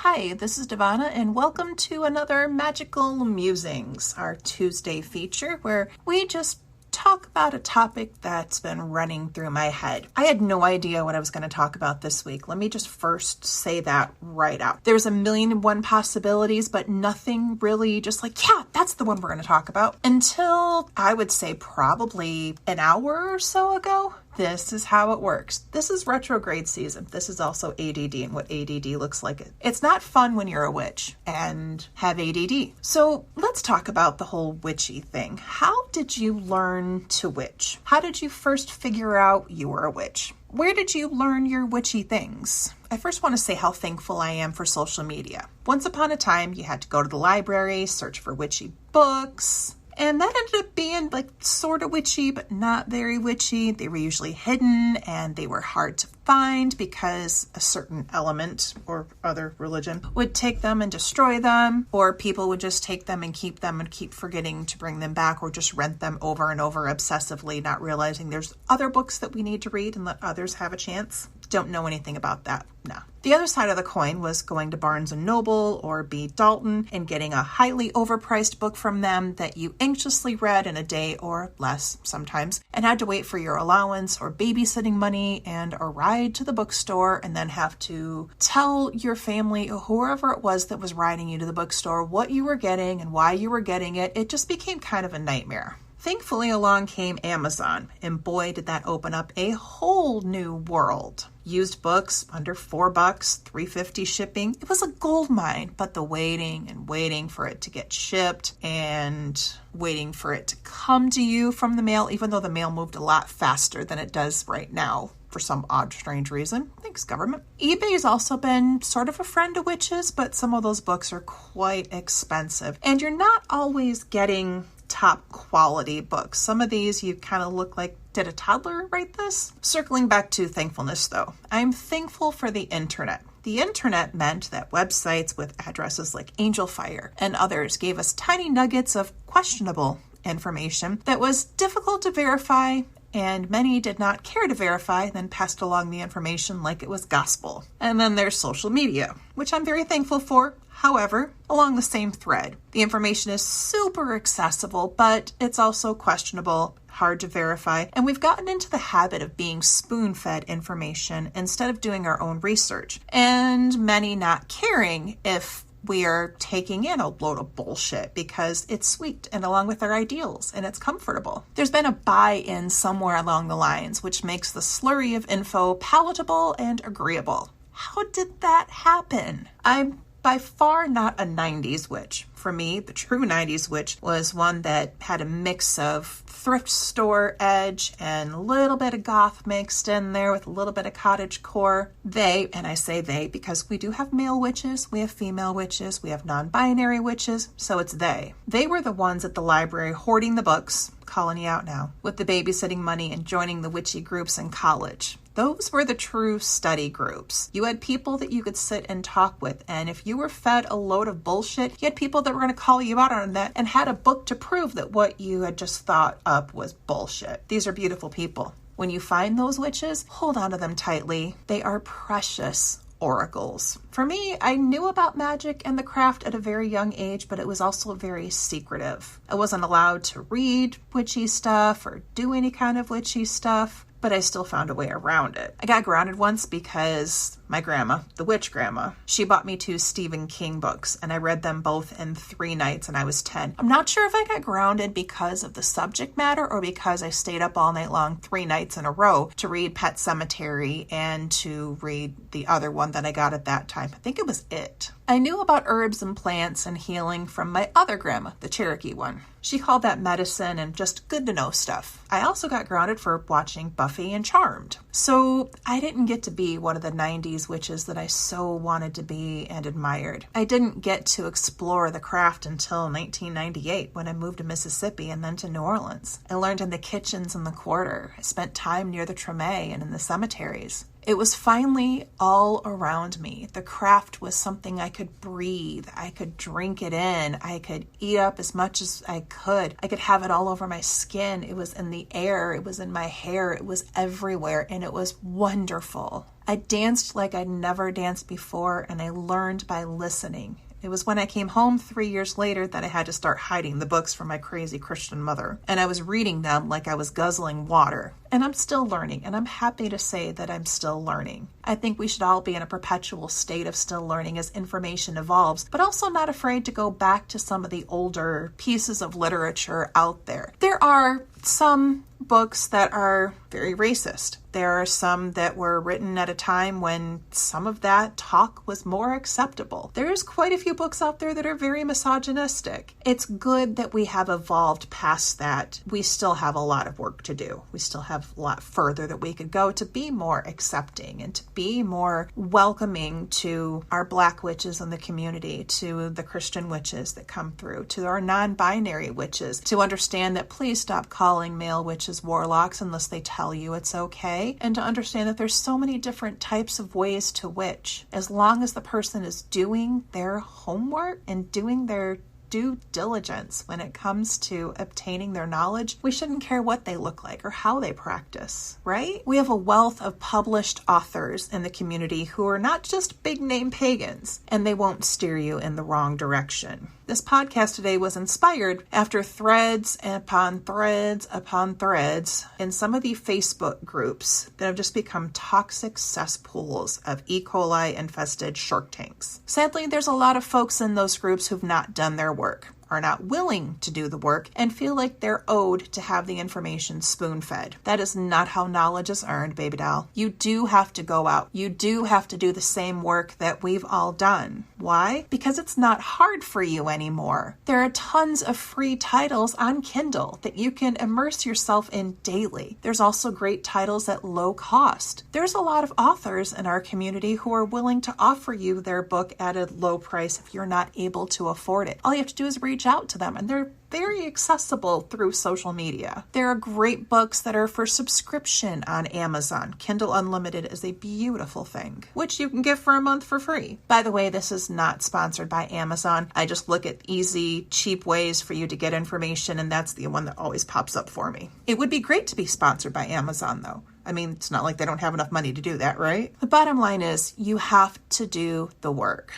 Hi, this is Devana, and welcome to another Magical Musings, our Tuesday feature where we just talk about a topic that's been running through my head. I had no idea what I was going to talk about this week. Let me just first say that right out. There's a million and one possibilities, but nothing really just like, yeah, that's the one we're going to talk about. Until I would say probably an hour or so ago. This is how it works. This is retrograde season. This is also ADD and what ADD looks like. It's not fun when you're a witch and have ADD. So let's talk about the whole witchy thing. How did you learn to witch? How did you first figure out you were a witch? Where did you learn your witchy things? I first want to say how thankful I am for social media. Once upon a time, you had to go to the library, search for witchy books. And that ended up being like sort of witchy, but not very witchy. They were usually hidden and they were hard to find because a certain element or other religion would take them and destroy them, or people would just take them and keep forgetting to bring them back, or just rent them over and over obsessively, not realizing there's other books that we need to read and let others have a chance. Don't know anything about that. No. The other side of the coin was going to Barnes & Noble or B. Dalton and getting a highly overpriced book from them that you anxiously read in a day or less sometimes, and had to wait for your allowance or babysitting money and a ride to the bookstore, and then have to tell your family or whoever it was that was riding you to the bookstore what you were getting and why you were getting it. It just became kind of a nightmare. Thankfully, along came Amazon, and boy, did that open up a whole new world. Used books under $4, $3.50 shipping. It was a gold mine, but the waiting for it to get shipped and waiting for it to come to you from the mail, even though the mail moved a lot faster than it does right now for some odd, strange reason. Thanks, government. eBay has also been sort of a friend to witches, but some of those books are quite expensive, and you're not always getting top quality books. Some of these you kind of look like, did a toddler write this? Circling back to thankfulness though, I'm thankful for the internet. The internet meant that websites with addresses like Angelfire and others gave us tiny nuggets of questionable information that was difficult to verify, and many did not care to verify, then passed along the information like it was gospel. And then there's social media, which I'm very thankful for. However, along the same thread, the information is super accessible, but it's also questionable, hard to verify, and we've gotten into the habit of being spoon-fed information instead of doing our own research, and many not caring if we are taking in a load of bullshit because it's sweet and along with our ideals and it's comfortable. There's been a buy-in somewhere along the lines, which makes the slurry of info palatable and agreeable. How did that happen? I'm by far not a 90s witch. For me, the true 90s witch was one that had a mix of thrift store edge and a little bit of goth mixed in there with a little bit of cottagecore. They, and I say they because we do have male witches, we have female witches, we have non-binary witches, so it's they. They were the ones at the library hoarding the books, calling you out now, with the babysitting money and joining the witchy groups in college. Those were the true study groups. You had people that you could sit and talk with, and if you were fed a load of bullshit, you had people that were going to call you out on that and had a book to prove that what you had just thought up was bullshit. These are beautiful people. When you find those witches, hold on to them tightly. They are precious oracles. For me, I knew about magic and the craft at a very young age, but it was also very secretive. I wasn't allowed to read witchy stuff or do any kind of witchy stuff, but I still found a way around it. I got grounded once because my grandma, the witch grandma, she bought me 2 Stephen King books, and I read them both in 3 nights, and I was 10. I'm not sure if I got grounded because of the subject matter or because I stayed up all night long 3 nights in a row to read Pet Sematary and to read the other one that I got at that time. I think it was it. I knew about herbs and plants and healing from my other grandma, the Cherokee one. She called that medicine and just good to know stuff. I also got grounded for watching Buffy and Charmed. So I didn't get to be one of the 90s witches that I so wanted to be and admired. I didn't get to explore the craft until 1998 when I moved to Mississippi and then to New Orleans. I learned in the kitchens in the quarter. I spent time near the Treme and in the cemeteries. It was finally all around me. The craft was something I could breathe. I could drink it in. I could eat up as much as I could. I could have it all over my skin. It was in the air. It was in my hair. It was everywhere, and it was wonderful. I danced like I'd never danced before, and I learned by listening. It was when I came home 3 years later that I had to start hiding the books from my crazy Christian mother. And I was reading them like I was guzzling water. And I'm still learning, and I'm happy to say that I'm still learning. I think we should all be in a perpetual state of still learning as information evolves, but also not afraid to go back to some of the older pieces of literature out there. There are some books that are very racist. There are some that were written at a time when some of that talk was more acceptable. There's quite a few books out there that are very misogynistic. It's good that we have evolved past that. We still have a lot of work to do. We still have a lot further that we could go to be more accepting and to be more welcoming to our Black witches in the community, to the Christian witches that come through, to our non-binary witches, to understand that please stop calling male witches warlocks unless they tell you it's okay, and to understand that there's so many different types of ways to witch. As long as the person is doing their homework and doing their due diligence when it comes to obtaining their knowledge, we shouldn't care what they look like or how they practice, right? We have a wealth of published authors in the community who are not just big name pagans, and they won't steer you in the wrong direction. This podcast today was inspired after threads upon threads upon threads in some of the Facebook groups that have just become toxic cesspools of E. coli infested shark tanks. Sadly, there's a lot of folks in those groups who've not done their work, are not willing to do the work, and feel like they're owed to have the information spoon-fed. That is not how knowledge is earned, baby doll. You do have to go out. You do have to do the same work that we've all done. Why? Because it's not hard for you anymore. There are tons of free titles on Kindle that you can immerse yourself in daily. There's also great titles at low cost. There's a lot of authors in our community who are willing to offer you their book at a low price if you're not able to afford it. All you have to do is reach out to them, and they're very accessible through social media. There are great books that are for subscription on Amazon. Kindle Unlimited is a beautiful thing, which you can get for a month for free. By the way, this is not sponsored by Amazon. I just look at easy, cheap ways for you to get information, and that's the one that always pops up for me. It would be great to be sponsored by Amazon, though. I mean, it's not like they don't have enough money to do that, right? The bottom line is you have to do the work.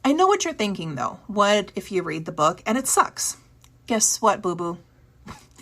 I know what you're thinking, though. What if you read the book and it sucks? Guess what, boo-boo?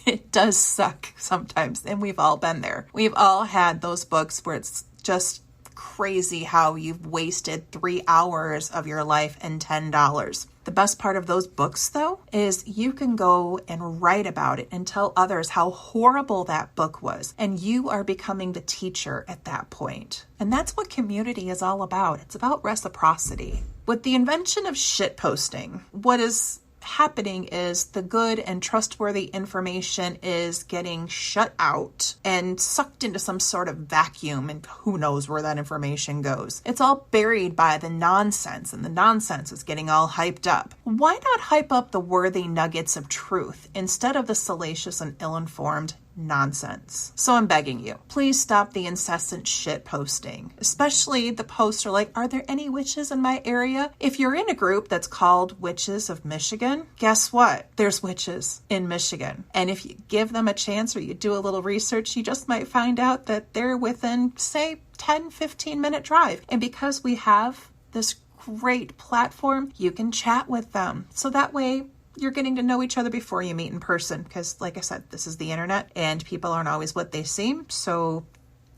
It does suck sometimes, and we've all been there. We've all had those books where it's just crazy how you've wasted 3 hours of your life and $10. The best part of those books, though, is you can go and write about it and tell others how horrible that book was, and you are becoming the teacher at that point. And that's what community is all about. It's about reciprocity. With the invention of shitposting, what is happening is the good and trustworthy information is getting shut out and sucked into some sort of vacuum, and who knows where that information goes. It's all buried by the nonsense, and the nonsense is getting all hyped up. Why not hype up the worthy nuggets of truth instead of the salacious and ill-informed nonsense? So I'm begging you, please stop the incessant shit posting, especially the posts are like, are there any witches in my area? If you're in a group that's called Witches of Michigan, guess what? There's witches in Michigan. And if you give them a chance or you do a little research, you just might find out that they're within, say, 10-15 minute drive. And because we have this great platform, you can chat with them. So that way, you're getting to know each other before you meet in person, because like I said, this is the internet and people aren't always what they seem. So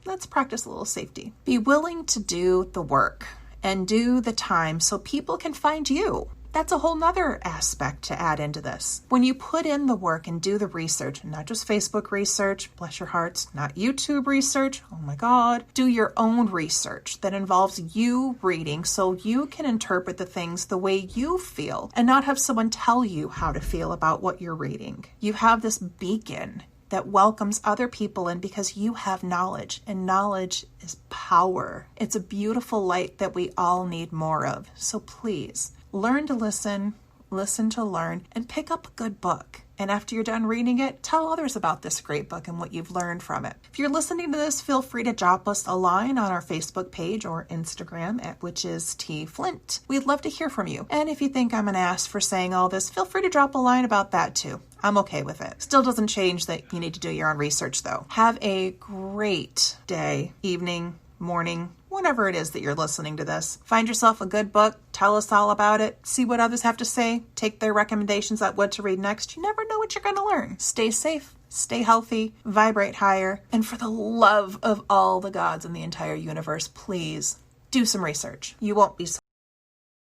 let's practice a little safety. Be willing to do the work and do the time so people can find you. That's a whole nother aspect to add into this. When you put in the work and do the research, not just Facebook research, bless your hearts, not YouTube research, oh my God, do your own research that involves you reading so you can interpret the things the way you feel and not have someone tell you how to feel about what you're reading. You have this beacon that welcomes other people in because you have knowledge, and knowledge is power. It's a beautiful light that we all need more of. So please, learn to listen, listen to learn, and pick up a good book. And after you're done reading it, tell others about this great book and what you've learned from it. If you're listening to this, feel free to drop us a line on our Facebook page or Instagram at WitchesTFlint. We'd love to hear from you. And if you think I'm an ass for saying all this, feel free to drop a line about that too. I'm okay with it. Still doesn't change that you need to do your own research though. Have a great day, evening, morning, whenever it is that you're listening to this. Find yourself a good book, tell us all about it, see what others have to say, take their recommendations on what to read next. You never know what you're going to learn. Stay safe, stay healthy, vibrate higher, and for the love of all the gods in the entire universe, please do some research. You won't be